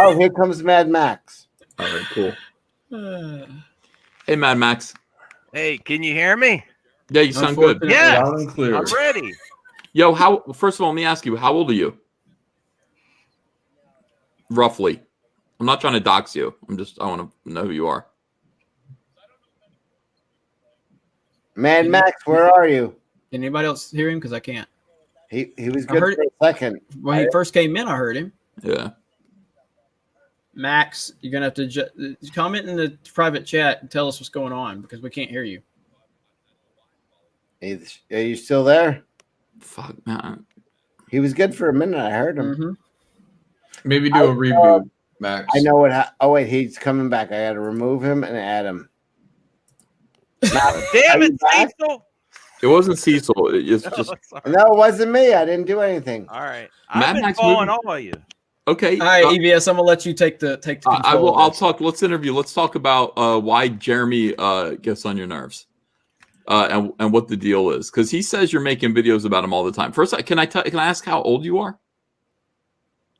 Oh, here comes Mad Max. All right, cool. Hey, Mad Max. Hey, can you hear me? Yeah, you sound good. Yeah, Loud and clear. I'm ready. Yo, first of all, let me ask you, how old are you? Roughly. I'm not trying to dox you. I want to know who you are. Mad Max, where are you? Can anybody else hear him? Because I can't. He was good for a second. When he first came in, I heard him. Yeah. Max, you're going to have to comment in the private chat and tell us what's going on because we can't hear you. Are you still there? Fuck, man. He was good for a minute. I heard him. Mm-hmm. Maybe do a reboot, Max. I know what. Oh, wait, he's coming back. I got to remove him and add him. Damn it, Cecil. It wasn't Cecil. It's just No, it wasn't me. I didn't do anything. All right. Mad I've been Max following movie- all of you. okay. All right, EVS, I'm going to let you take the control. I will. of I'll this. talk. Let's interview. Let's talk about why Jeremy gets on your nerves, and what the deal is. Because he says you're making videos about him all the time. First, can I ask how old you are?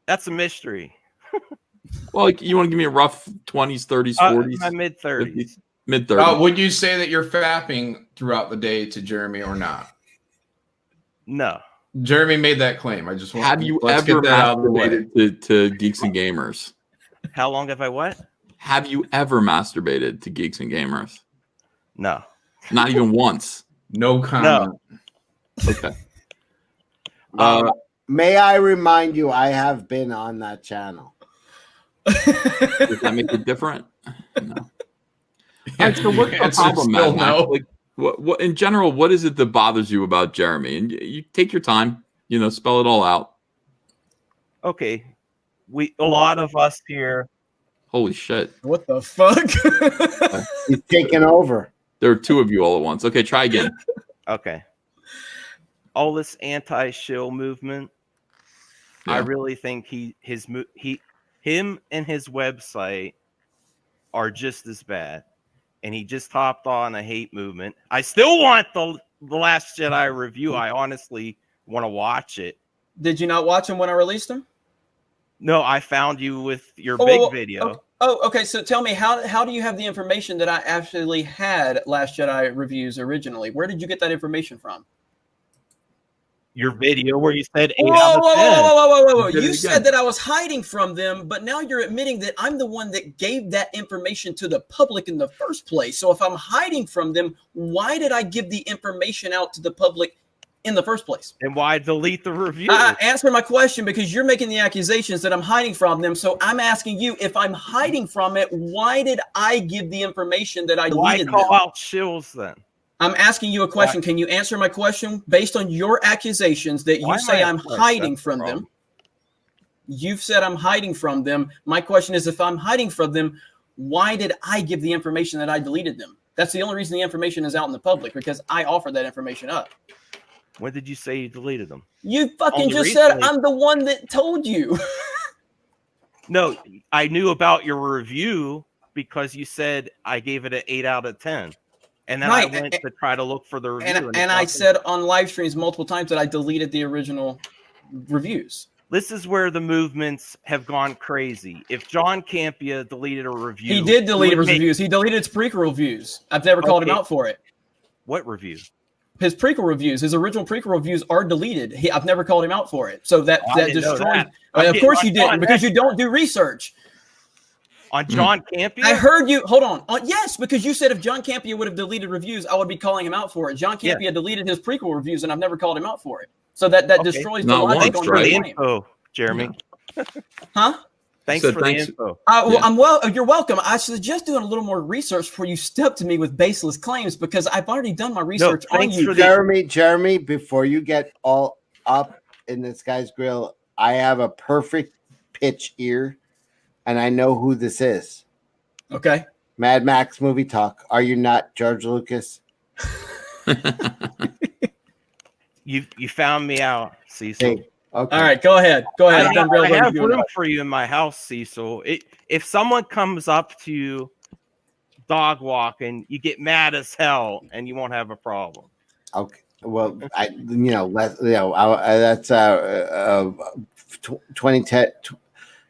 That's a mystery. Well, you want to give me a rough 20s, 30s, 40s, My mid-30s. mid 30s. Would you say that you're fapping throughout the day to Jeremy or not? No. Jeremy made that claim. I just want Have you let's ever get that out of the way. masturbated to Geeks and Gamers? How long have I what? Have you ever masturbated to Geeks and Gamers? No. Not even once. No comment. Okay. May I remind you, I have been on that channel. Does that make it different? No. All right, so what's the Answer problem, still Mad Max? no. Like, what in general? What is it that bothers you about Jeremy? And you take your time. Spell it all out. Okay. A lot of us here. Holy shit! What the fuck? He's taking over. There are two of you all at once. Okay, try again. Okay. All this anti-shill movement. Yeah. I really think him and his website are just as bad. And he just hopped on a hate movement. I still want the Last Jedi review. I honestly want to watch it. Did you not watch him when I released him? No, I found you with your big video. Okay. So tell me, how do you have the information that I actually had Last Jedi reviews originally? Where did you get that information from? Your video where you said 8 Whoa, out of 10. whoa. Did it You again. said that I was hiding from them, but now you're admitting that I'm the one that gave that information to the public in the first place. So if I'm hiding from them, why did I give the information out to the public in the first place? And why delete the review? Answer my question, because you're making the accusations that I'm hiding from them. So I'm asking you, if I'm hiding from it, why did I give the information that I Why deleted call them? out shills then? I'm asking you a question. Can you answer my question based on your accusations that Why you am say I I'm upset? hiding That's from the them? problem. You've said I'm hiding from them. My question is, if I'm hiding from them, why did I give the information that I deleted them? That's the only reason the information is out in the public, because I offered that information up. When did you say you deleted them? You fucking Only just said recently. I'm the one that told you. No, I knew about your review because you said I gave it an 8 out of 10. And then Right, I went to try to look for the review. And I said on live streams multiple times that I deleted the original reviews. This is where the movements have gone crazy. If John Campia deleted a review, He did delete would his make- reviews. He deleted his prequel reviews. I've never called him Okay. out for it. What review? His prequel reviews, his original prequel reviews are deleted. I've never called him out for it. So that Oh, I didn't know destroys. that. Of course you On didn't, John because you don't do research. On John Campia? I heard you. Hold on. Yes, because you said if John Campia would have deleted reviews, I would be calling him out for it. John Campia deleted his prequel reviews, and I've never called him out for it. So that Okay. destroys the Not logic once, on right? the your claim. info, Jeremy. Huh? Thanks Said for thanks. the info. You're welcome. I suggest doing a little more research before you step to me with baseless claims, because I've already done my research on thanks you. for the- Jeremy, before you get all up in this guy's grill, I have a perfect pitch ear, and I know who this is. Okay. Mad Max Movie Talk. Are you not George Lucas? You found me out, Cecil. Hey, okay. All right. Go ahead. Go ahead. I've done real I have review room enough. for you in my house, Cecil. If someone comes up to you dog walking, you get mad as hell, and you won't have a problem. Okay. Well, that's 2010.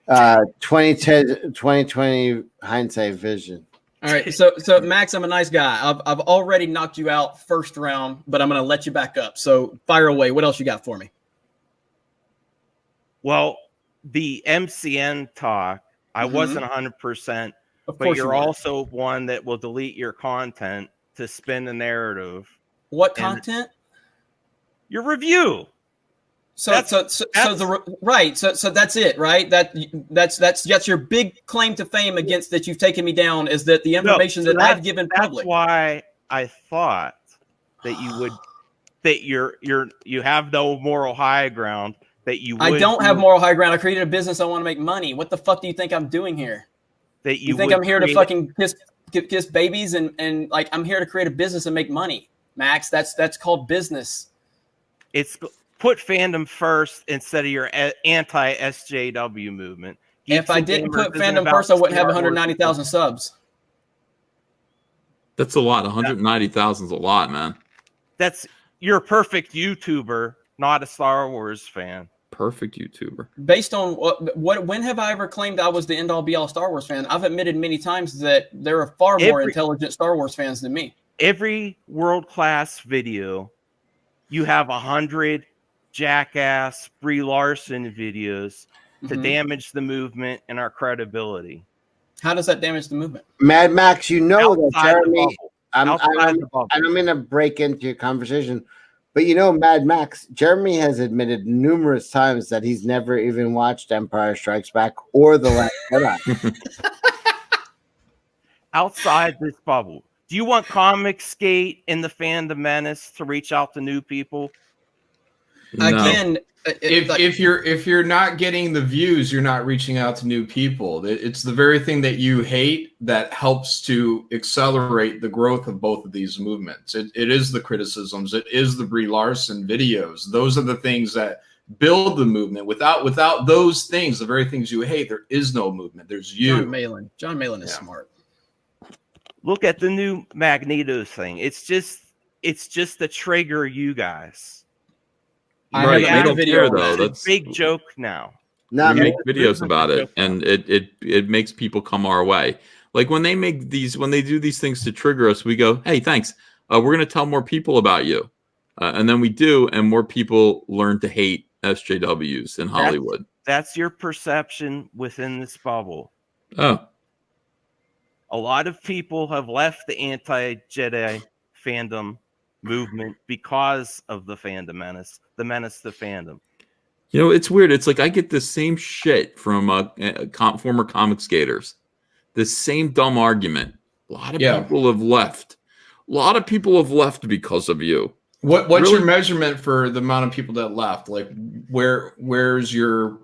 2020 hindsight vision. All right, so Max, I'm a nice guy. I've already knocked you out first round, but I'm going to let you back up. So fire away. What else you got for me? Well, the MCN talk, I wasn't 100%, but you're also one that will delete your content to spin the narrative. What content? Your review. So that's it, right? That's your big claim to fame against that you've taken me down is that the information that I've given public. That's why I thought that you would, that you have no moral high ground. That you would I don't have moral high ground. I created a business. I want to make money. What the fuck do you think I'm doing here? That you think I'm here to fucking kiss babies and like I'm here to create a business and make money, Max? That's called business. It's put fandom first instead of your anti-SJW movement. If I didn't put fandom first, I wouldn't have 190,000 subs. That's a lot. 190,000 is a lot, man. You're a perfect YouTuber, not a Star Wars fan. Perfect YouTuber. Based on when have I ever claimed I was the end all be all Star Wars fan? I've admitted many times that there are far more intelligent Star Wars fans than me. Every world-class video, you have 100 jackass Brie Larson videos to damage the movement and our credibility. How does that damage the movement? Mad Max, you know that Jeremy. I'm going to break into your conversation. But you know, Mad Max, Jeremy has admitted numerous times that he's never even watched Empire Strikes Back or The Last Jedi. Outside this bubble, do you want Comicsgate and the Fandom Menace to reach out to new people? No. Again, if you're not getting the views, you're not reaching out to new people. It's the very thing that you hate that helps to accelerate the growth of both of these movements. It is the criticisms. It is the Brie Larson videos. Those are the things that build the movement. Without those things, the very things you hate, there is no movement. There's you. John Malin is smart. Look at the new Magneto thing. It's just to trigger you guys. Right, they don't care though. That's a big joke now. We make videos about it, and it makes people come our way. Like when they do these things to trigger us, we go, "Hey, thanks. We're going to tell more people about you," and then we do, and more people learn to hate SJWs in Hollywood. That's your perception within this bubble. Oh, a lot of people have left the anti-Jedi fandom movement because of the Fandom Menace, the Menace to Fandom. You know, it's weird. It's like I get the same shit from former Comicsgaters. The same dumb argument. A lot of people have left. A lot of people have left because of you. What's your measurement for the amount of people that left? Like, where's your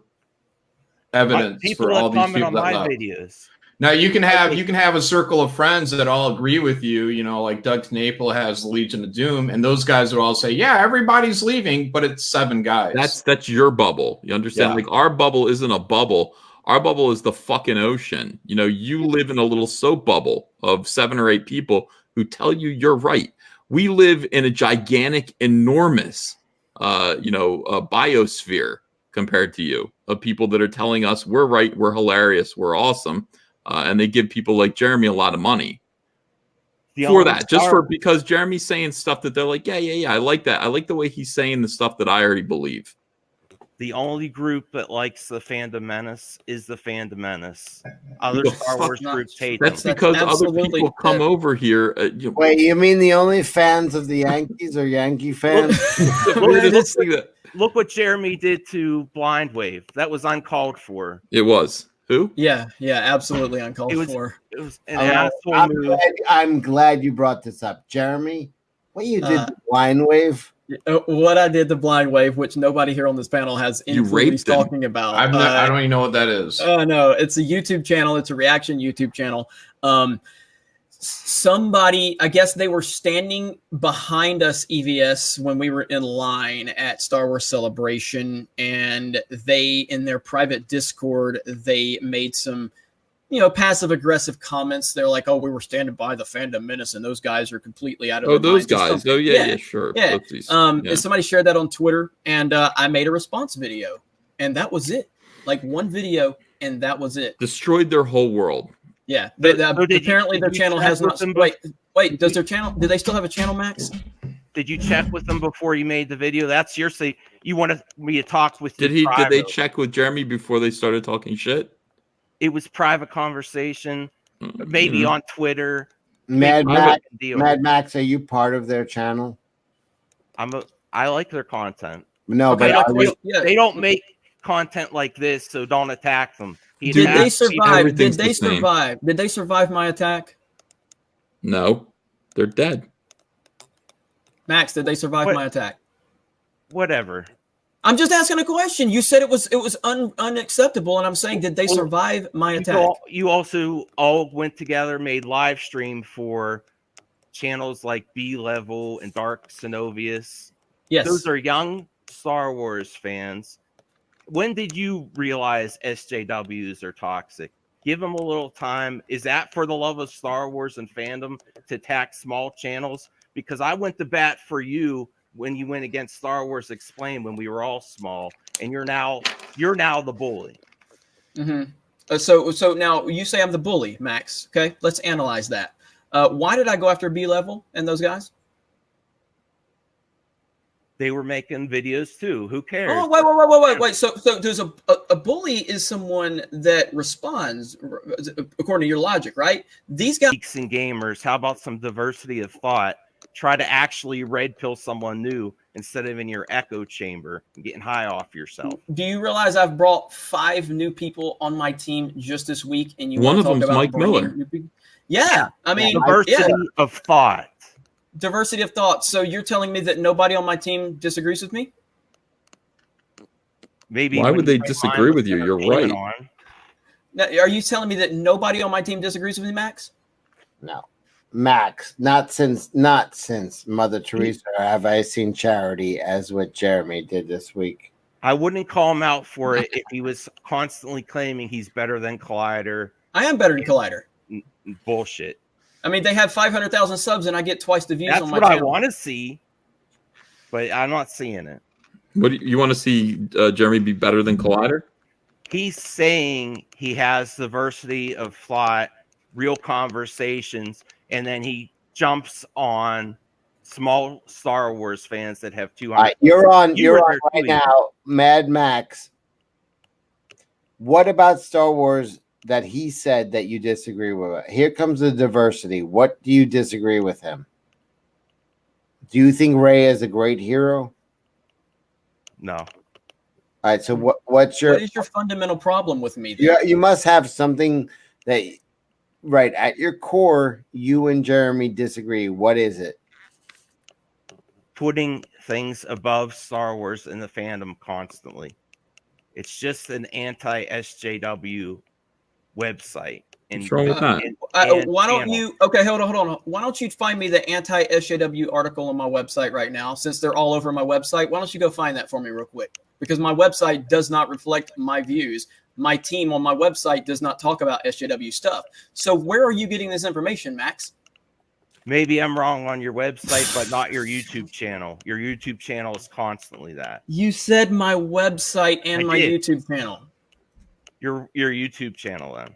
evidence for all these people that left? Videos. Now you can have a circle of friends that all agree with you, you know, like Doug Knaple has the Legion of Doom, and those guys would all say, yeah, everybody's leaving, but it's 7 guys. That's your bubble. You understand? Yeah. Like our bubble isn't a bubble. Our bubble is the fucking ocean. You know, you live in a little soap bubble of 7 or 8 people who tell you you're right. We live in a gigantic, enormous, biosphere compared to you of people that are telling us we're right, we're hilarious, we're awesome. And they give people like Jeremy a lot of money for that, because Jeremy's saying stuff that they're like, yeah, I like that. I like the way he's saying the stuff that I already believe. The only group that likes the Fandom Menace is the Fandom Menace. Other Star Wars groups hate them. That's because other people come over here. Wait, you mean the only fans of the Yankees are Yankee fans? Look what Jeremy did to Blind Wave. That was uncalled for. It was. Who? Yeah, absolutely uncalled for. It was an asshole move. I'm glad you brought this up, Jeremy. What you did to Blind Wave? What I did to Blind Wave, which nobody here on this panel has any clue he's talking about. I don't even know what that is. Oh no, it's a YouTube channel. It's a reaction YouTube channel. Somebody, I guess they were standing behind us, EVS, when we were in line at Star Wars Celebration, and they, in their private Discord, they made some, passive aggressive comments. They're like, "Oh, we were standing by the Fandom Menace, and those guys are completely out of." Oh, those guys. Sure. Yeah. And somebody shared that on Twitter, and I made a response video, and that was it. Like one video, and that was it. Destroyed their whole world. Yeah. Apparently their channel has not. Wait. Does their channel? Do they still have a channel, Max? Did you check with them before you made the video? That's your say. You wanted me to talk with you. Did they check with Jeremy before they started talking shit? It was private conversation, maybe on Twitter. Mad Max, are you part of their channel? I like their content. No, okay, but they don't make content like this, so don't attack them. Did they survive? Did they survive? Did they survive my attack? No, they're dead. Max, did they survive my attack? Whatever. I'm just asking a question. You said it was unacceptable, and I'm saying, did they survive my attack? You also all went together, made live stream for channels like B Level and Dark Synovius. Yes, those are young Star Wars fans. When did you realize SJWs are toxic? Give them a little time. Is that for the love of Star Wars and fandom to attack small channels? Because I went to bat for you when you went against Star Wars Explained when we were all small, and you're now the bully. Mm-hmm. So now you say I'm the bully, Max. Okay, let's analyze that. Why did I go after B Level and those guys? They were making videos too. Who cares? Oh, wait. So there's a bully is someone that responds according to your logic, right? These guys. Geeks and gamers. How about some diversity of thought? Try to actually red pill someone new instead of in your echo chamber and getting high off yourself. Do you realize I've brought 5 new people on my team just this week? And one of them's Mike Miller. Yeah, I mean, diversity of thought. Diversity of thought. So you're telling me that nobody on my team disagrees with me? Maybe. Why would they disagree with you? You're right. Now, are you telling me that nobody on my team disagrees with me, Max? No. Max, not since Mother Teresa have I seen charity as what Jeremy did this week. I wouldn't call him out for it if he was constantly claiming he's better than Collider. I am better than Collider. Bullshit. I mean, they have 500,000 subs and I get twice the views on my channel. That's what I want to see, but I'm not seeing it. What do you want to see Jeremy be better than Collider? He's saying he has diversity of thought, real conversations, and then he jumps on small Star Wars fans that have 200. Right, you're on right now, Mad Max. What about Star Wars that he said that you disagree with? Here comes the diversity. What do you disagree with him? Do you think Rey is a great hero? No. All right. So what is your fundamental problem with me? Yeah, you must have something that. Right, at your core, you and Jeremy disagree. What is it? Putting things above Star Wars in the fandom constantly. It's just an anti-SJW website. What's wrong with that? Why don't you? Okay, hold on. Why don't you find me the anti-SJW article on my website right now? Since they're all over my website, why don't you go find that for me real quick? Because my website does not reflect my views. My team on my website does not talk about SJW stuff. So where are you getting this information, Max? Maybe I'm wrong on your website, but not your YouTube channel. Your YouTube channel is constantly that. You said my website and my YouTube channel. Your YouTube channel, then.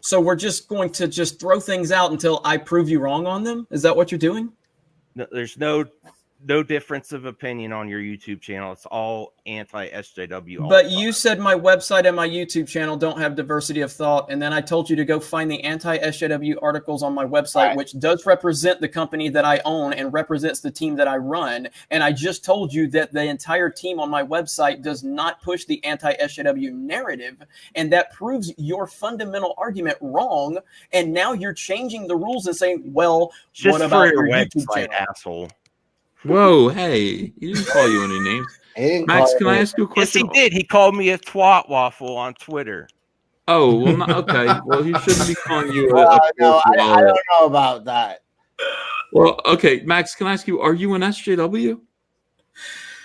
So we're just going to just throw things out until I prove you wrong on them? Is that what you're doing? No, there's no difference of opinion on your YouTube channel. It's all anti-SJW. But you said my website and my YouTube channel don't have diversity of thought, and then I told you to go find the anti-SJW articles on my website, which does represent the company that I own and represents the team that I run. And I just told you that the entire team on my website does not push the anti-SJW narrative, and that proves your fundamental argument wrong. And now you're changing the rules and saying, well, just what about your YouTube website, channel? Asshole? Whoa, hey, he didn't call you any names. Max, can I ask you a question? Yes, he did. He called me a twat waffle on Twitter. Oh, well, okay. Well, he shouldn't be calling you no, I don't know about that. Well, okay, Max, can I ask you, are you an SJW?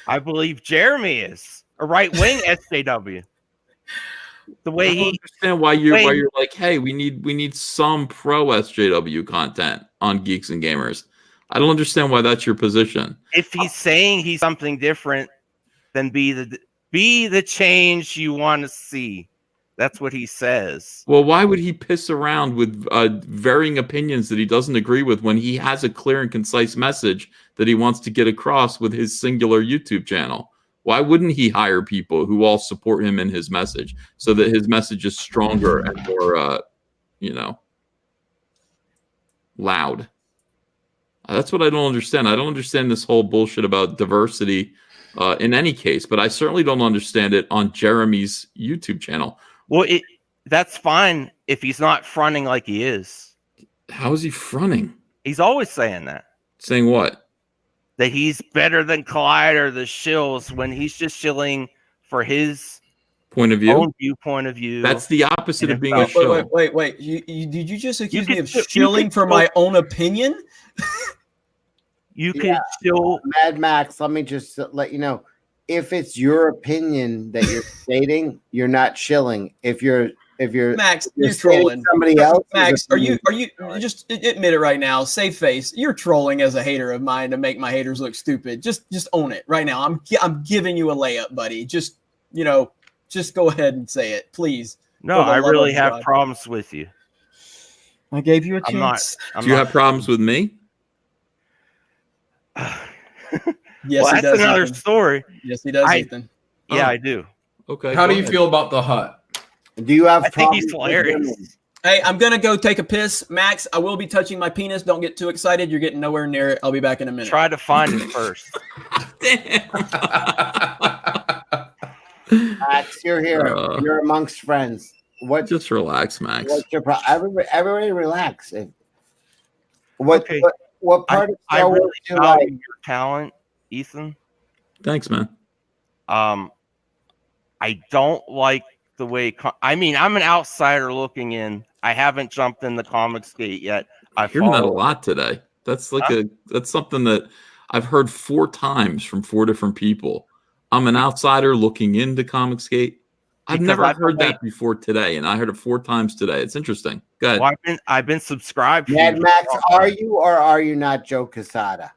I believe Jeremy is a right-wing SJW. The way I don't understand why you're like, hey, we need some pro SJW content on Geeks and Gamers. I don't understand why that's your position. If he's saying he's something different, then be the change you want to see. That's what he says. Well, why would he piss around with varying opinions that he doesn't agree with when he has a clear and concise message that he wants to get across with his singular YouTube channel? Why wouldn't he hire people who all support him in his message so that his message is stronger and more, loud? That's what I don't understand. I don't understand this whole bullshit about diversity in any case, but I certainly don't understand it on Jeremy's YouTube channel. Well, that's fine if he's not fronting like he is. How is he fronting? He's always saying that. Saying what? That he's better than Collider, the shills, when he's just shilling for his point of view, own viewpoint of view. That's the opposite of being a shill. Wait. Did you just accuse me of shilling for my own opinion? You can shill. Mad Max, let me just let you know. If it's your opinion that you're stating, you're not shilling. If you're Max, you're trolling somebody else. Max, are you just admit it right now? Save face. You're trolling as a hater of mine to make my haters look stupid. Just own it right now. I'm giving you a layup, buddy. Just go ahead and say it, please. No, I really have problems with you. I gave you a chance. Do you have problems with me? Yes, well, he that's does, another Ethan. story. Yes, he does, Ethan. Yeah, I do. Okay. How do you feel about the hut? Do you have? I think he's hilarious. Hey, I'm gonna go take a piss, Max. I will be touching my penis. Don't get too excited. You're getting nowhere near it. I'll be back in a minute. Try to find it first. Max, you're here. You're amongst friends. What? Just relax, Max. What's your problem? Everybody relax. What part of I really value your talent, Ethan. Thanks, man. I don't like the way. I'm an outsider looking in. I haven't jumped in the Comicsgate yet. I've heard that a lot today. That's like that's something that I've heard 4 times from 4 different people. I'm an outsider looking into Comicsgate. I've never heard that before today, and I heard it 4 times today. It's interesting. Go ahead. Well, I've been subscribed. Mad Max, are you or are you not Joe Quesada?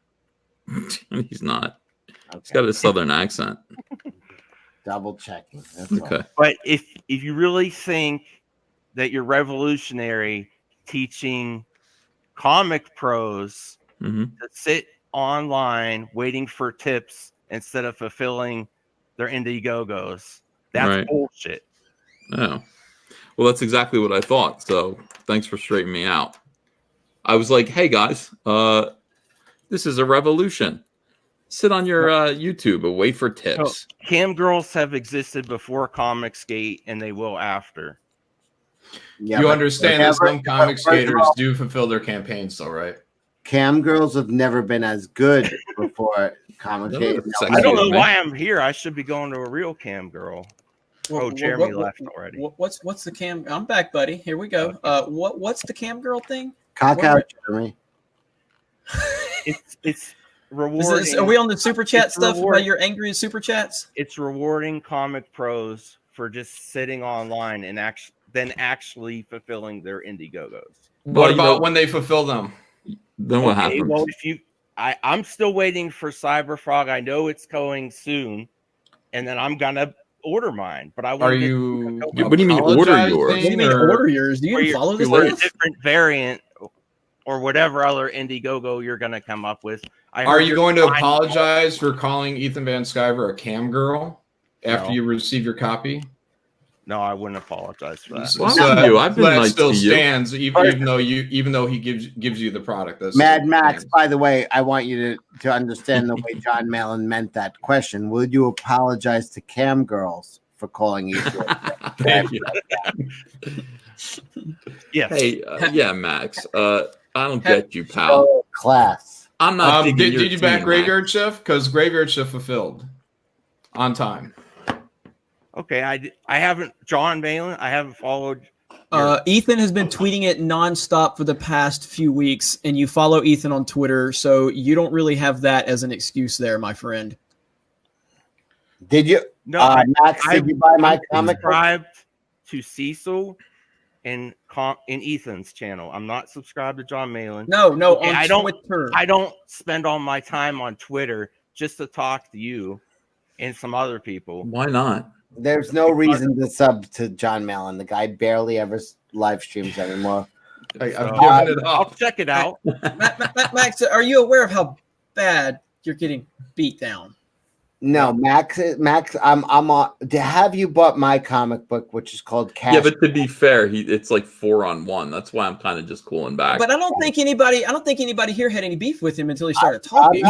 He's not. Okay. He's got a southern accent. Double checking. That's okay. All. But if you really think that you're revolutionary teaching comic pros to sit online waiting for tips instead of fulfilling their Indiegogos, that's bullshit. Oh. Well, that's exactly what I thought. So thanks for straightening me out. I was like, hey, guys, this is a revolution. Sit on your YouTube and wait for tips. So, cam girls have existed before Comicsgate, and they will after. Yeah, you understand that some Comicsgaters do fulfill their campaigns, though, right? Cam girls have never been as good before Comicsgate. I don't know why I'm here. I should be going to a real cam girl. Jeremy left already. What's the cam? I'm back, buddy. Here we go. What's the cam girl thing? Cock out, Jeremy. It's rewarding. Are we on the super chat stuff about your angry super chats? It's rewarding comic pros for just sitting online and actually fulfilling their Indiegogos. What about when they fulfill them? Then what happens? Well, I'm still waiting for Cyberfrog. I know it's going soon, and then I'm gonna order mine. But I want. What do you mean order yours? What do you mean order yours? Do you follow this? A different variant or whatever other Indiegogo you're gonna come up with. Are you going to apologize for calling Ethan Van Sciver a cam girl after you receive your copy? No, I wouldn't apologize for that. I've been that still stands, even though he gives you the product. Mad Max, by the way, I want you to understand the way John Malin meant that question. Would you apologize to cam girls for calling you? Yes. Hey, yeah, Max. I don't get you, pal. Class. I'm not. Did you back Graveyard Shift? Because Graveyard Shift fulfilled on time. Okay, I haven't, John Malin, I haven't followed. Ethan has been tweeting it nonstop for the past few weeks, and you follow Ethan on Twitter, so you don't really have that as an excuse there, my friend. Did you? No, Max, did you buy my comic? Subscribed to Cecil and Ethan's channel. I'm not subscribed to John Malin. No, okay, on Twitter. I don't spend all my time on Twitter just to talk to you and some other people. Why not? There's no reason to sub to John Mallon. The guy barely ever live streams anymore. I've given it up. I'll check it out. Max, are you aware of how bad you're getting beat down? No, Max. I'm on. Have you bought my comic book, which is called Cash? Yeah, but to be fair, it's like 4-on-1. That's why I'm kind of just cooling back. But I don't think anybody here had any beef with him until he started talking.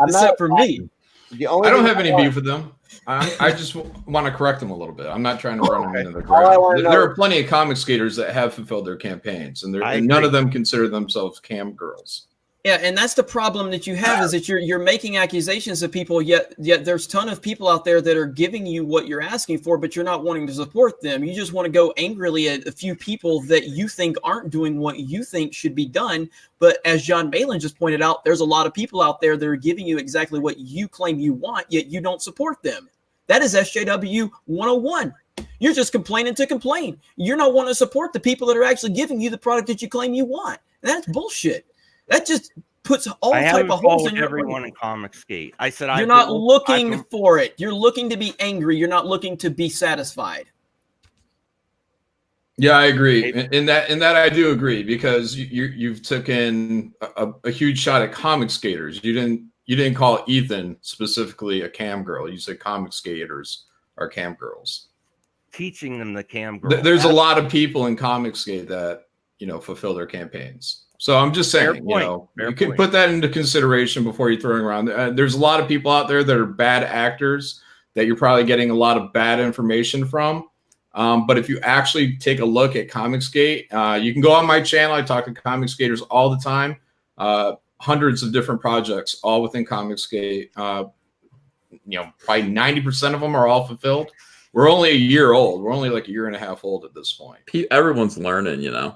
Except for me. I don't have any beef with them. I just want to correct them a little bit. I'm not trying to run them into the ground. There are plenty of comic skaters that have fulfilled their campaigns, and none of them consider themselves cam girls. Yeah, and that's the problem that you have is that you're making accusations of people, yet there's a ton of people out there that are giving you what you're asking for, but you're not wanting to support them. You just want to go angrily at a few people that you think aren't doing what you think should be done. But as John Malin just pointed out, there's a lot of people out there that are giving you exactly what you claim you want, yet you don't support them. That is SJW 101. You're just complaining to complain. You're not wanting to support the people that are actually giving you the product that you claim you want. And that's bullshit. That just puts all type of holes in your everyone in Comicsgate. I said you're not looking for it. You're looking to be angry. You're not looking to be satisfied. Yeah, I agree. In that I do agree, because you've taken a huge shot at comic skaters. You didn't call Ethan specifically a cam girl. You said comic skaters are cam girls. Teaching them the cam girl. There's a lot of people in Comicsgate that fulfill their campaigns. So I'm just saying, you can put that into consideration before you throw it around. There's a lot of people out there that are bad actors that you're probably getting a lot of bad information from. But if you actually take a look at Comicsgate, you can go on my channel. I talk to comic skaters all the time. Hundreds of different projects, all within Comicsgate. Probably 90% of them are all fulfilled. We're only a year old. We're only like a year and a half old at this point. Everyone's learning, Yeah.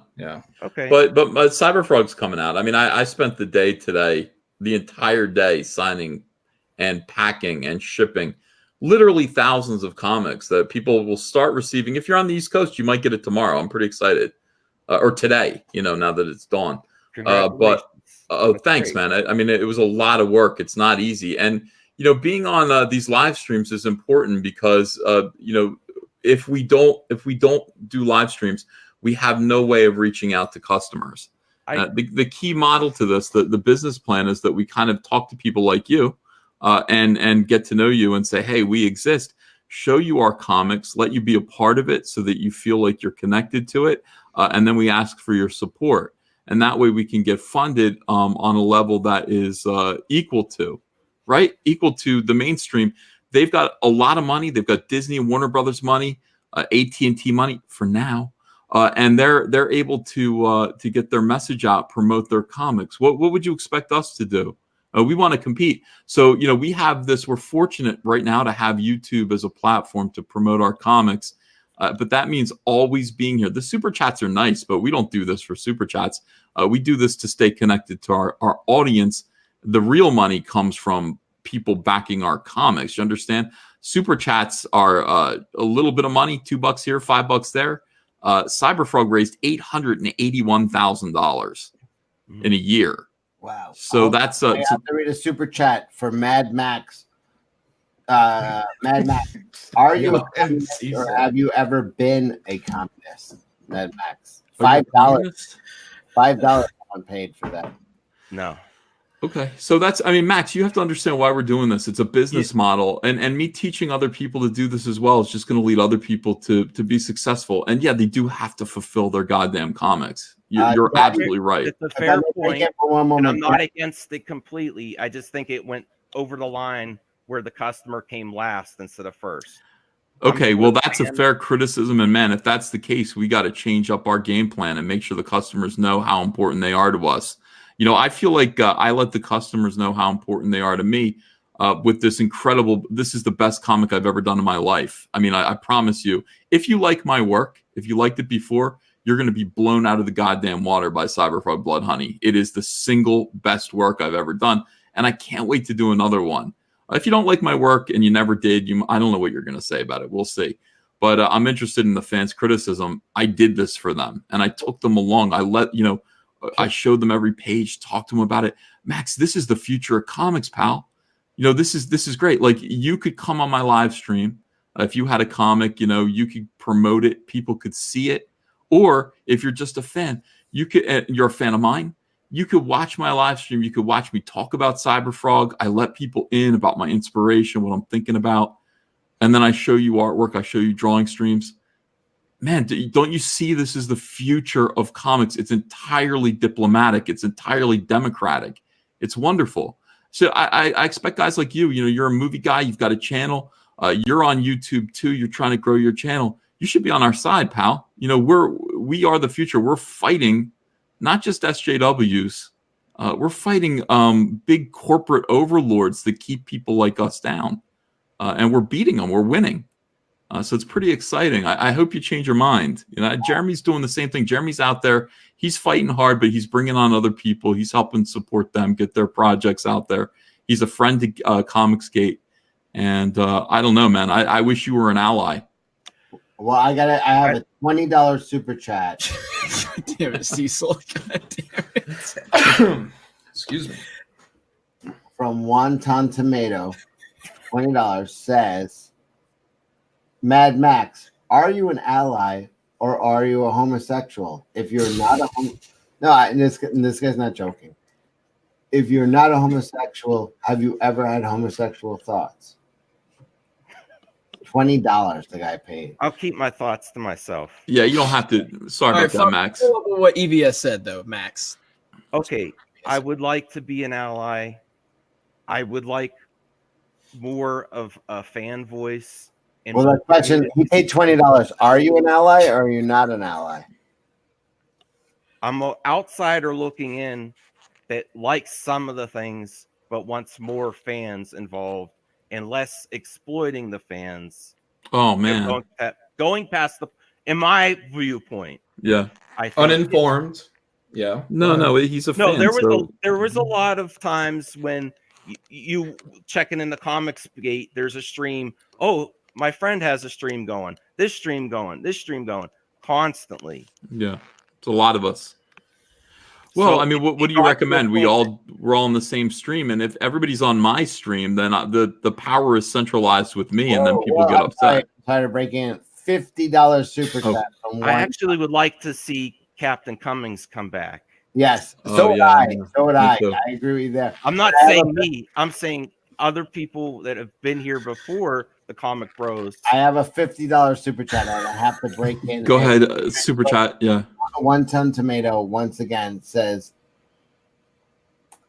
Okay. But Cyberfrog's coming out. I mean, I spent the entire day signing and packing and shipping literally thousands of comics that people will start receiving. If you're on the East Coast, you might get it tomorrow. I'm pretty excited. Or today, now that it's dawn. Thanks, man. I mean, it was a lot of work. It's not easy. And being on these live streams is important because if we don't do live streams, we have no way of reaching out to customers. The key model to this, the business plan, is that we kind of talk to people like you and get to know you and say, hey, we exist, show you our comics, let you be a part of it so that you feel like you're connected to it. And then we ask for your support. And that way we can get funded on a level that is equal to the mainstream. They've got a lot of money. They've got Disney and Warner Brothers money, AT&T money for now. And they're able to get their message out, promote their comics. What would you expect us to do? We want to compete. So, we have this. We're fortunate right now to have YouTube as a platform to promote our comics. But that means always being here. The super chats are nice, but we don't do this for super chats. We do this to stay connected to our audience. The real money comes from people backing our comics. You understand? Super chats are a little bit of money, $2 here, $5 there. Cyberfrog raised $881,000 in a year. Wow! So that's I have to read a super chat for Mad Max. Mad Max, are you a communist, or have you ever been a communist? Mad Max, $5. Unpaid for that. No. Okay, so Max, you have to understand why we're doing this. It's a business model, and me teaching other people to do this as well is just going to lead other people to be successful. And yeah, they do have to fulfill their goddamn comics. You're absolutely right. It's a fair point, and I'm not against it completely. I just think it went over the line where the customer came last instead of first. Okay, well, that's a fair criticism. And man, if that's the case, we got to change up our game plan and make sure the customers know how important they are to us. I feel like I let the customers know how important they are to me with this incredible. This is the best comic I've ever done in my life. I mean, I promise you, if you like my work, if you liked it before, you're going to be blown out of the goddamn water by Cyberfrog Blood Honey. It is the single best work I've ever done. And I can't wait to do another one. If you don't like my work and you never did, I don't know what you're going to say about it. We'll see. But I'm interested in the fans' criticism. I did this for them, and I took them along. I showed them every page, talked to them about it. Max, this is the future of comics, pal. This is great. Like, you could come on my live stream. If you had a comic, you could promote it, people could see it. Or if you're just a fan, you're a fan of mine, you could watch my live stream. You could watch me talk about Cyberfrog. I let people in about my inspiration, what I'm thinking about. And then I show you artwork. I show you drawing streams. Man, don't you see this is the future of comics? It's entirely diplomatic. It's entirely democratic. It's wonderful. So I expect guys like you, you're a movie guy. You've got a channel. You're on YouTube too. You're trying to grow your channel. You should be on our side, pal. We are the future. We're fighting not just SJWs. We're fighting big corporate overlords that keep people like us down. And we're beating them. We're winning. So it's pretty exciting. I hope you change your mind. Jeremy's doing the same thing. Jeremy's out there. He's fighting hard, but he's bringing on other people. He's helping support them, get their projects out there. He's a friend to Comicsgate. And I don't know, man. I wish you were an ally. Well, I have a $20 super chat. God damn it, Cecil. God damn it. Excuse me. From Wonton Tomato, $20 says, Mad Max, are you an ally or are you a homosexual? If you're not this guy's not joking. If you're not a homosexual, have you ever had homosexual thoughts? $20 the guy paid. I'll keep my thoughts to myself. Yeah, you don't have to. Sorry about that, Max. What EVS said, though, Max. Okay, I would like to be an ally. I would like more of a fan voice. Well, that question, he paid $20. Are you an ally or are you not an ally? I'm an outsider looking in that likes some of the things, but wants more fans involved and less exploiting the fans. Oh, man. Going past in my viewpoint. Yeah. I think uninformed. Yeah. No, he's a fan. No, there was a lot of times when you checking in the Comicsgate, there's a stream. Oh, my friend has a stream going. This stream going constantly. Yeah. It's a lot of us. Well, so, what do you recommend? We're all on the same stream, and if everybody's on my stream, then the power is centralized with me, and then people get upset. Try to break in $50 super chat. I actually would like to see Captain Cummings come back. Yes, so would I. I agree with you there. I'm not saying me. I'm saying other people that have been here before, the Comic Bros. I have a $50 super chat. I have to break in. Go ahead, super chat. Yeah. Wonton Tomato once again says,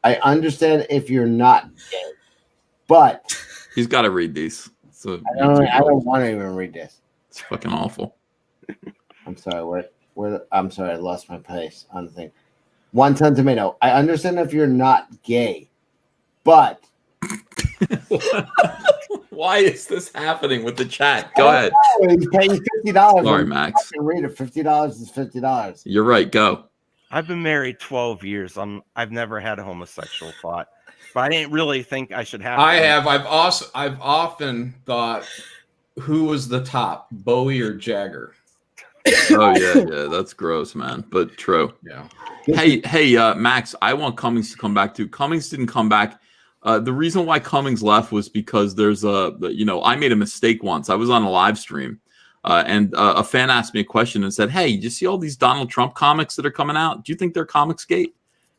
I understand if you're not gay, but he's got to read these. So I don't want to even read this. It's fucking awful. I'm sorry. I'm sorry. I lost my place on the thing. Wonton Tomato. I understand if you're not gay, but why is this happening with the chat? Go ahead. He's paying $50. Sorry, Max. I can read it. $50 is $50. You're right. Go. I've been married 12 years. I've never had a homosexual thought, but I didn't really think I should have. I've often thought, who was the top, Bowie or Jagger? Oh yeah, that's gross, man. But true. Yeah. Hey, Max. I want Cummings to come back too. Cummings didn't come back. The reason why Cummings left was because there's I made a mistake once. I was on a live stream and a fan asked me a question and said, hey, do you see all these Donald Trump comics that are coming out? Do you think they're Comicsgate?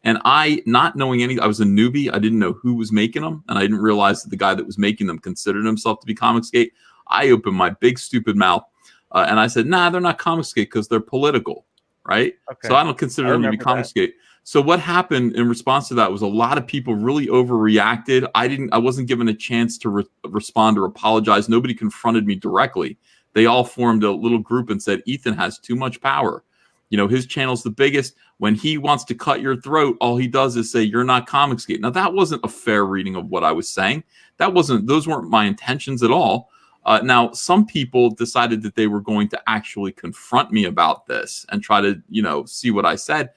And I, not knowing I was a newbie. I didn't know who was making them. And I didn't realize that the guy that was making them considered himself to be Comicsgate. I opened my big stupid mouth and I said, nah, they're not Comicsgate because they're political. Right. Okay. So I don't consider them to be Comicsgate. So what happened in response to that was a lot of people really overreacted. I wasn't given a chance to respond or apologize. Nobody confronted me directly. They all formed a little group and said, Ethan has too much power. His channel's the biggest. When he wants to cut your throat, all he does is say, you're not Comicsgate. Now, that wasn't a fair reading of what I was saying. Those weren't my intentions at all. Now, some people decided that they were going to actually confront me about this and try to, see what I said.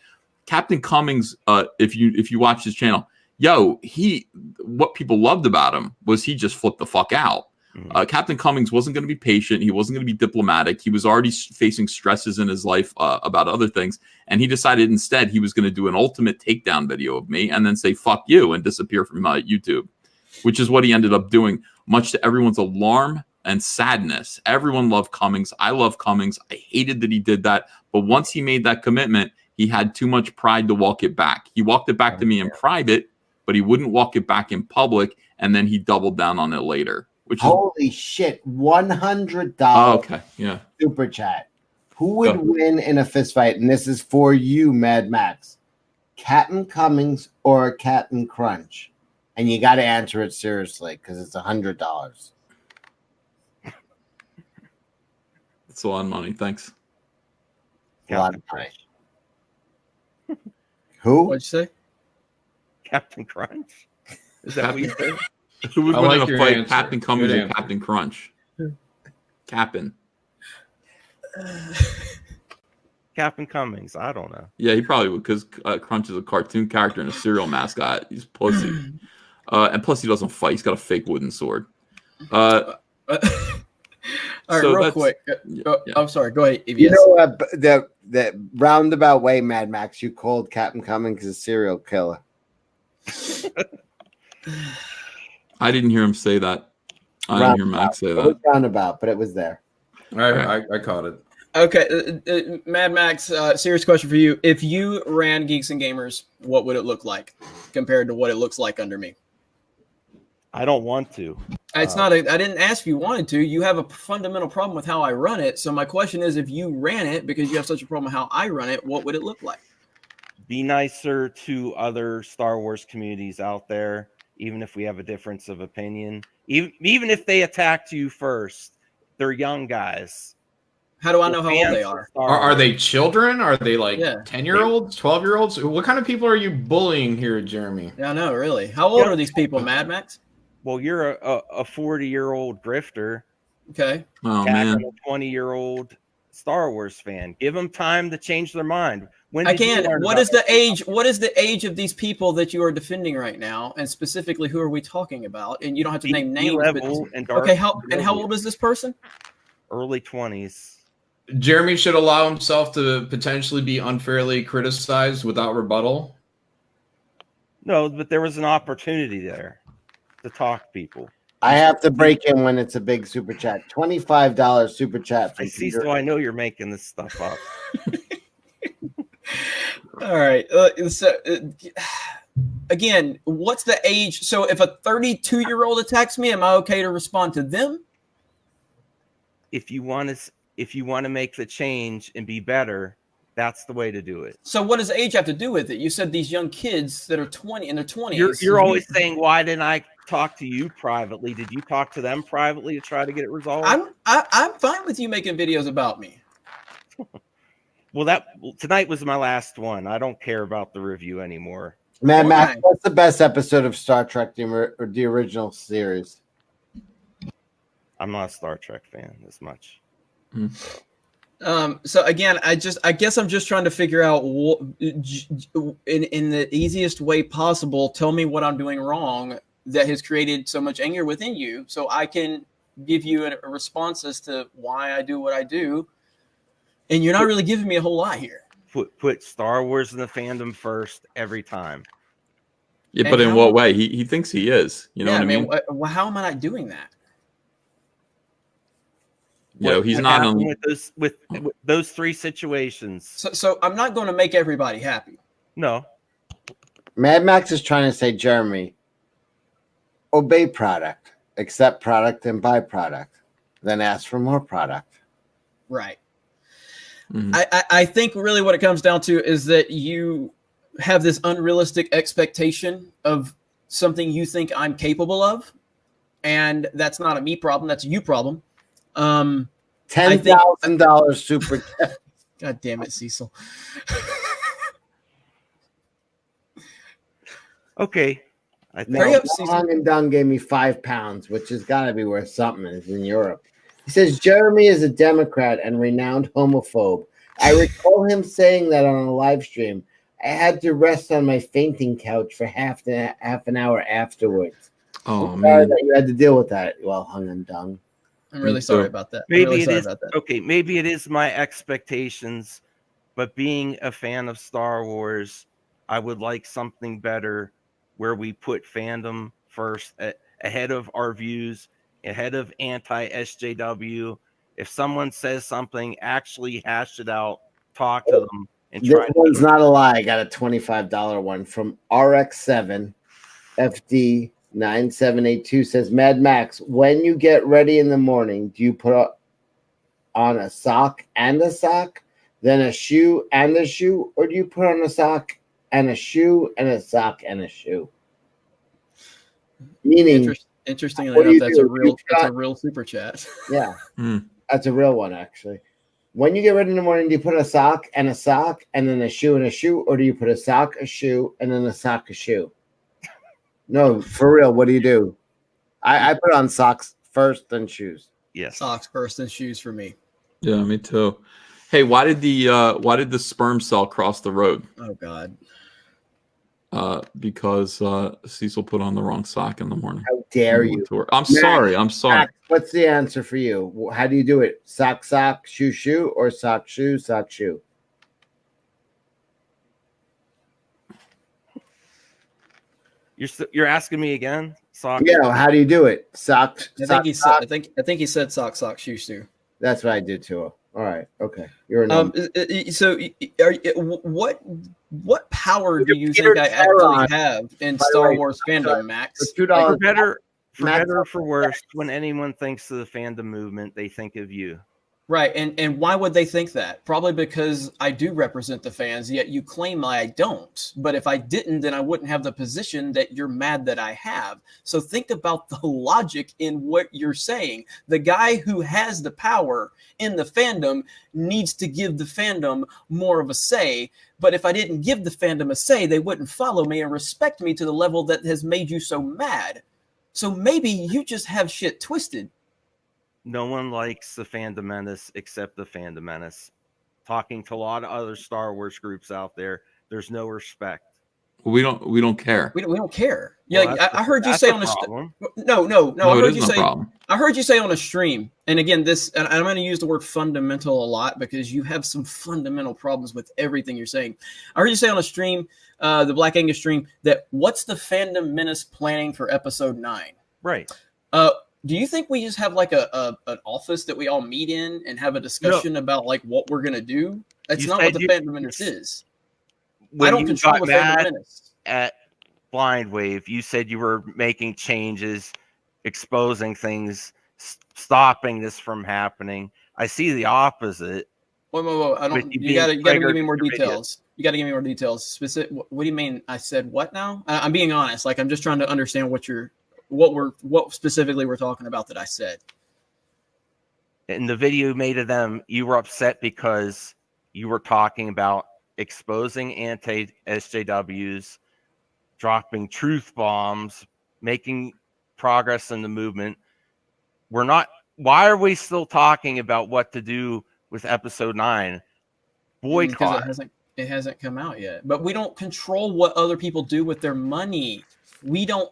Captain Cummings, if you watch his channel, what people loved about him was he just flipped the fuck out. Mm-hmm. Captain Cummings wasn't going to be patient. He wasn't going to be diplomatic. He was already facing stresses in his life about other things. And he decided instead he was going to do an ultimate takedown video of me and then say, fuck you, and disappear from YouTube, which is what he ended up doing, much to everyone's alarm. and sadness. Everyone loved Cummings. I love Cummings. I hated that he did that. But once he made that commitment, he had too much pride to walk it back. He walked it back to me in private, but he wouldn't walk it back in public. And then he doubled down on it later. Holy shit, $100 okay, yeah. super chat. Who would win in a fist fight? And this is for you, Mad Max. Captain Cummings or Captain Crunch? And you got to answer it seriously because it's $100. That's a lot of money. Thanks. A lot of money. Who? What'd you say? Captain Crunch? Is that what you said? Who would win in a fight, Captain Cummings or Captain Crunch? Captain. Captain Cummings. I don't know. Yeah, he probably would because Crunch is a cartoon character and a cereal mascot. He's pussy. And plus, he doesn't fight. He's got a fake wooden sword. All right, so real quick. Yeah. I'm sorry. Go ahead, EVS. You know, the roundabout way, Mad Max, you called Captain Cummings a serial killer. I didn't hear him say that. I didn't hear Max say that. It was roundabout, but it was there. I caught it. Okay, Mad Max, serious question for you. If you ran Geeks and Gamers, what would it look like compared to what it looks like under me? I don't want to. It's not. I didn't ask if you wanted to. You have a fundamental problem with how I run it. So my question is, if you ran it because you have such a problem with how I run it, what would it look like? Be nicer to other Star Wars communities out there, even if we have a difference of opinion. Even if they attacked you first, they're young guys. How do I know how old they are? Are they children? Are they like 10-year-olds, 12-year-olds? What kind of people are you bullying here, Jeremy? Yeah, I know, really. How old are these people, Mad Max? Well, you're a 40-year-old grifter. Okay. Oh, man. A 20-year-old Star Wars fan. Give them time to change their mind. I can't. What is the age? What is the age of these people that you are defending right now? And specifically, who are we talking about? And you don't have to name names. Okay, how old is this person? Early 20s. Jeremy should allow himself to potentially be unfairly criticized without rebuttal. No, but there was an opportunity there to talk to people. I have to break in when it's a big super chat. $25 super chat. I see, so I know you're making this stuff up. All right. Again, what's the age? So if a 32-year-old attacks me, am I okay to respond to them? If you want to make the change and be better, that's the way to do it. So what does age have to do with it? You said these young kids that are 20 in their 20s. You're always saying, why didn't I talk to you privately? Did you talk to them privately to try to get it resolved? I'm fine with you making videos about me. Well, tonight was my last one. I don't care about the review anymore. Man, Max, what's the best episode of Star Trek, the original series? I'm not a Star Trek fan as much. So again, I guess I'm just trying to figure out in the easiest way possible. Tell me what I'm doing wrong that has created so much anger within you, so I can give you a response as to why I do what I do. And you're not really giving me a whole lot here. Put Star Wars in the fandom first every time. Yeah, but in what way? He thinks he is. You know what I mean? How am I not doing that? You know, he's not on with those three situations. So I'm not going to make everybody happy. No. Mad Max is trying to say, Jeremy, obey product, accept product, and buy product. Then ask for more product. Right. Mm-hmm. I think really what it comes down to is that you have this unrealistic expectation of something you think I'm capable of. And that's not a me problem. That's a you problem. $10,000 super. God damn it, Cecil. Okay. Hung and Dung gave me £5, which has got to be worth something. It's in Europe. He says Jeremy is a Democrat and renowned homophobe. I recall him saying that on a live stream. I had to rest on my fainting couch for half an hour afterwards. Oh, I'm man. sorry that you had to deal with that. Well, Hung and Dung. I'm really sorry about that. Maybe maybe it is my expectations, but being a fan of Star Wars, I would like something better where we put fandom first ahead of our views head of anti-SJW. If someone says something, actually hash it out, talk to them, and try. This one's not a lie. I got a $25 one from RX7 FD 9782 says, Mad Max, when you get ready in the morning, do you put on a sock and a sock, then a shoe and a shoe, or do you put on a sock and a shoe and a sock and a shoe? Meaning, interestingly enough, that's a real super chat. Yeah, that's a real one actually. When you get ready in the morning, do you put a sock, and then a shoe, or do you put a sock, a shoe, and then a sock, a shoe? No, for real. What do you do? I put on socks first, then shoes. Yes, socks first, then shoes for me. Yeah, me too. Hey, why did the sperm cell cross the road? Oh God. Because Cecil put on the wrong sock in the morning. How dare you? I'm sorry. Max, what's the answer for you? How do you do it? Sock, sock, shoe, shoe, or sock, shoe, sock, shoe? You're asking me again? Sock. Yeah. How do you do it? Sock. I think he said sock, sock, shoe, shoe. That's what I did too. All right. Okay. You're so what power do you think I actually have in Star Wars fandom, Max? For better or for worse, when anyone thinks of the fandom movement, they think of you. Right, and why would they think that? Probably because I do represent the fans, yet you claim I don't. But if I didn't, then I wouldn't have the position that you're mad that I have. So think about the logic in what you're saying. The guy who has the power in the fandom needs to give the fandom more of a say. But if I didn't give the fandom a say, they wouldn't follow me and respect me to the level that has made you so mad. So maybe you just have shit twisted. No one likes the Fandom Menace except the Fandom Menace. Talking to a lot of other Star Wars groups out there, there's no respect. We don't care. We don't care. Yeah, well, I heard you say on a no. I heard you say on a stream. And again, and I'm going to use the word fundamental a lot because you have some fundamental problems with everything you're saying. I heard you say on a stream, the Black Angus stream, that what's the Fandom Menace planning for Episode 9? Right. Do you think we just have like an office that we all meet in and have a discussion about like what we're gonna do? That's not what the Fandom Menace is. I don't control the Fandom Menace. At Blind Wave, you said you were making changes, exposing things, stopping this from happening. I see the opposite. Whoa! I don't. You gotta give me more details. You gotta give me more details. Specific. What do you mean? I said what now? I'm being honest. Like I'm just trying to understand what specifically we're talking about that I said. In the video you made of them, you were upset because you were talking about exposing anti-SJWs, dropping truth bombs, making progress in the movement. Why are we still talking about what to do with Episode 9? Boycott. Because it hasn't come out yet. But we don't control what other people do with their money. The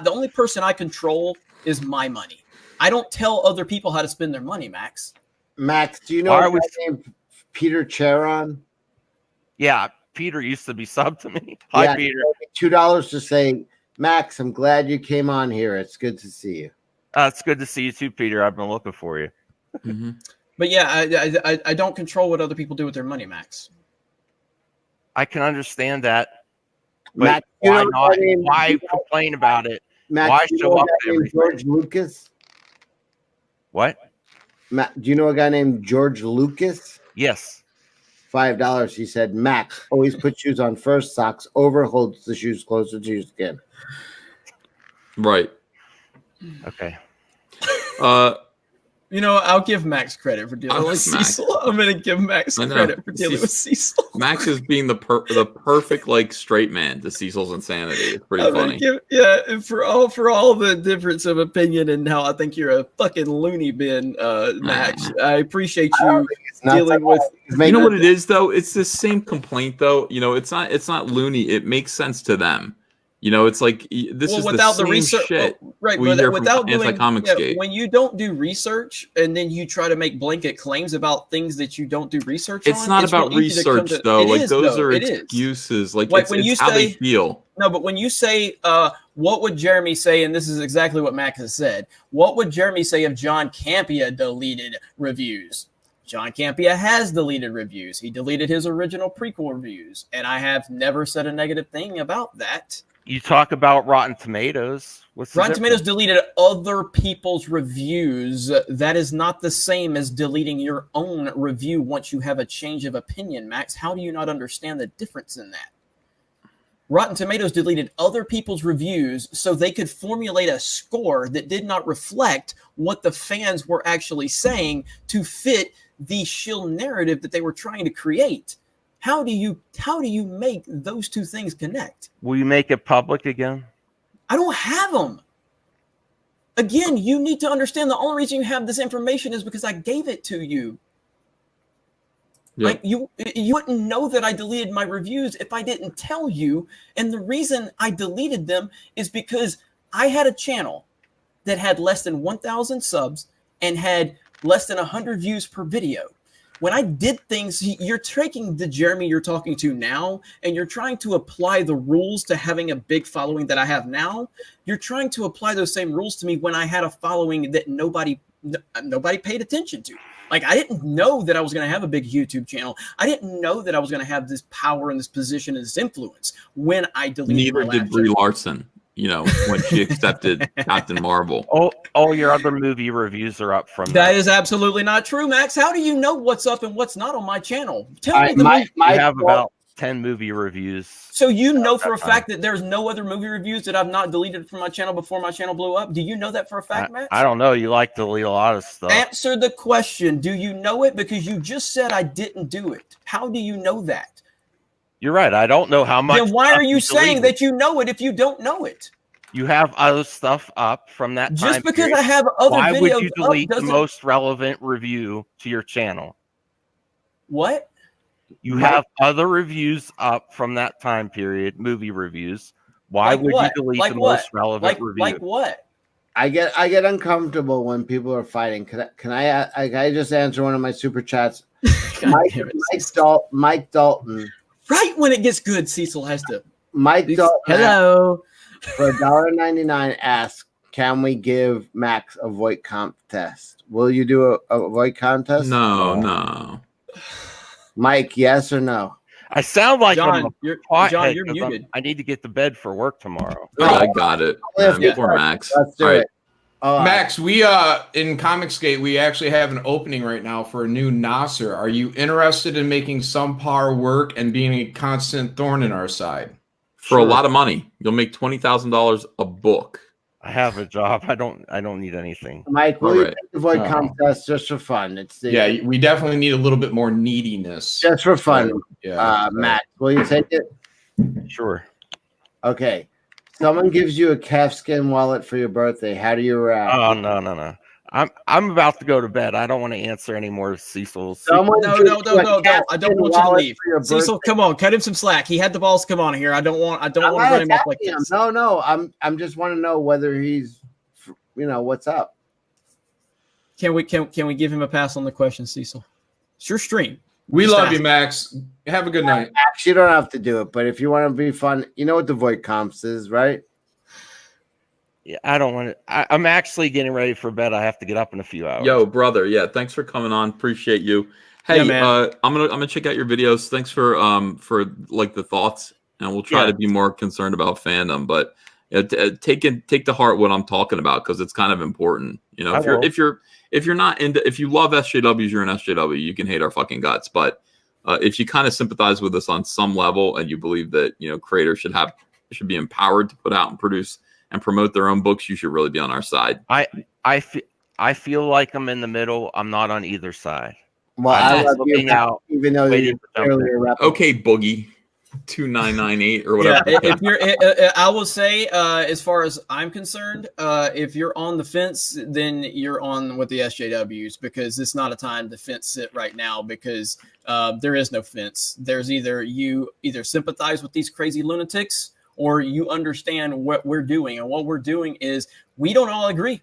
only person I control is my money. I don't tell other people how to spend their money, Max. Max, do you know a guy named Peter Charon? Yeah, Peter used to be sub to me. Hi, Peter. $2 to say, Max, I'm glad you came on here. It's good to see you. It's good to see you too, Peter. I've been looking for you. Mm-hmm. But yeah, I don't control what other people do with their money, Max. I can understand that. But why not? Why complain about it? Matt, why show up named George Lucas? What? Matt, do you know a guy named George Lucas? Yes. $5. He said, Max, always put shoes on first, socks over, holds the shoes closer to your skin. Right. Okay. I'll give Max credit for dealing with Cecil. I'm going to give Max credit for dealing with Cecil. Max is being the perfect like straight man to Cecil's insanity. It's pretty funny. For all the difference of opinion and how I think you're a fucking loony bin, Max. I appreciate you dealing with. You know what it is though? It's the same complaint though. It's not loony. It makes sense to them. You know, it's like this is without the same research, shit right? we But hear without from doing Anti-Comicsgate. when you don't do research and then you try to make blanket claims about things that you don't do research on, it's not about real easy to come research to, though. it Like is, those though. are It excuses. is. Like when you it's how they say feel. no, but when you say, what would Jeremy say? And this is exactly what Mac has said. What would Jeremy say if John Campea deleted reviews? John Campea has deleted reviews. He deleted his original prequel reviews, and I have never said a negative thing about that. You talk about Rotten Tomatoes. Rotten Tomatoes deleted other people's reviews. That is not the same as deleting your own review once you have a change of opinion, Max. How do you not understand the difference in that? Rotten Tomatoes deleted other people's reviews so they could formulate a score that did not reflect what the fans were actually saying to fit the shill narrative that they were trying to create. How do you make those two things connect? Will you make it public again? I don't have them. Again, you need to understand the only reason you have this information is because I gave it to you. Yep. Like you wouldn't know that I deleted my reviews if I didn't tell you. And the reason I deleted them is because I had a channel that had less than 1,000 subs and had less than 100 views per video. When I did things, you're taking the Jeremy you're talking to now, and you're trying to apply the rules to having a big following that I have now. You're trying to apply those same rules to me when I had a following that nobody paid attention to. Like, I didn't know that I was going to have a big YouTube channel. I didn't know that I was going to have this power and this position and this influence when I deleted my Neither did Brie Larson, you know, when she accepted Captain Marvel. All your other movie reviews are up from that. That is absolutely not true, Max. How do you know what's up and what's not on my channel? Tell me I have about 10 movie reviews. So you know for a fact that there's no other movie reviews that I've not deleted from my channel before my channel blew up? Do you know that for a fact, Max? I don't know. You like to delete a lot of stuff. Answer the question. Do you know it? Because you just said I didn't do it. How do you know that? You're right. I don't know how much. Then why are you saying that you know it if you don't know it? You have other stuff up from that time just because period. I have other why videos would you delete up the most relevant review to your channel? What? You have other reviews up from that time period, movie reviews. Why would you delete the most relevant review? Like what? I get uncomfortable when people are fighting. Can I just answer one of my super chats? Mike Dalton. Right when it gets good, Cecil has to. Mike Dalton. Hello. For $1.99 asks, can we give Max a voice contest? Will you do a voice contest? No. Mike, yes or no? I sound like John, you're muted. I need to get to bed for work tomorrow. I got it. Poor Max. Let's do it. Max, we in Comicsgate, we actually have an opening right now for a new Nasser. Are you interested in making some par work and being a constant thorn in our side? For a lot of money, you'll make $20,000 a book. I have a job. I don't need anything. Mike, will you take the void contest just for fun? We definitely need a little bit more neediness. Just for fun. Matt, will you take it? Sure. Okay. Someone gives you a calfskin wallet for your birthday. How do you react? Oh no. I'm about to go to bed. I don't want to answer any more Cecil. No. I don't want you to leave. Cecil, come on, cut him some slack. He had the balls come on here. I don't want to run him up like this. No. I'm just want to know whether he's, what's up. Can we give him a pass on the question, Cecil? It's your stream. We love you, Max. Have a good night. Max, you don't have to do it, but if you want to be fun, you know what the void comps is, right? Yeah, I don't want to. I'm actually getting ready for bed. I have to get up in a few hours. Yo, brother. Yeah, thanks for coming on. Appreciate you. Hey, I'm gonna check out your videos. Thanks for like the thoughts, and we'll try to be more concerned about fandom. But take to heart what I'm talking about because it's kind of important. If you're not into, if you love SJWs, you're an SJW. You can hate our fucking guts, but if you kind of sympathize with us on some level, and you believe that creators should be empowered to put out and produce and promote their own books, you should really be on our side. I feel like I'm in the middle. I'm not on either side. Well, I love you out, even though you're okay, Boogie 2998 or whatever. Yeah, if you're, I will say, as far as I'm concerned, if you're on the fence, then you're on with the SJWs because it's not a time to fence sit right now because there is no fence. There's either you sympathize with these crazy lunatics or you understand what we're doing. And what we're doing is we don't all agree.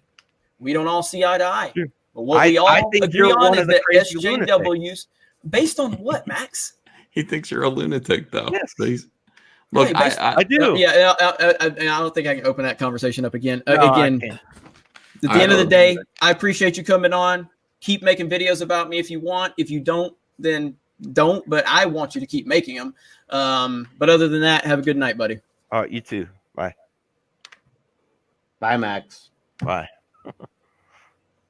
We don't all see eye to eye. Sure. But what we all agree on is that SJWs, based on what, Max? He thinks you're a lunatic, though. Yes. Look, hey, I do. Yeah, I don't think I can open that conversation up again. No, at the end of the day, I appreciate you coming on. Keep making videos about me if you want. If you don't, then don't. But I want you to keep making them. But other than that, have a good night, buddy. All right, you too. Bye. Bye, Max. Bye.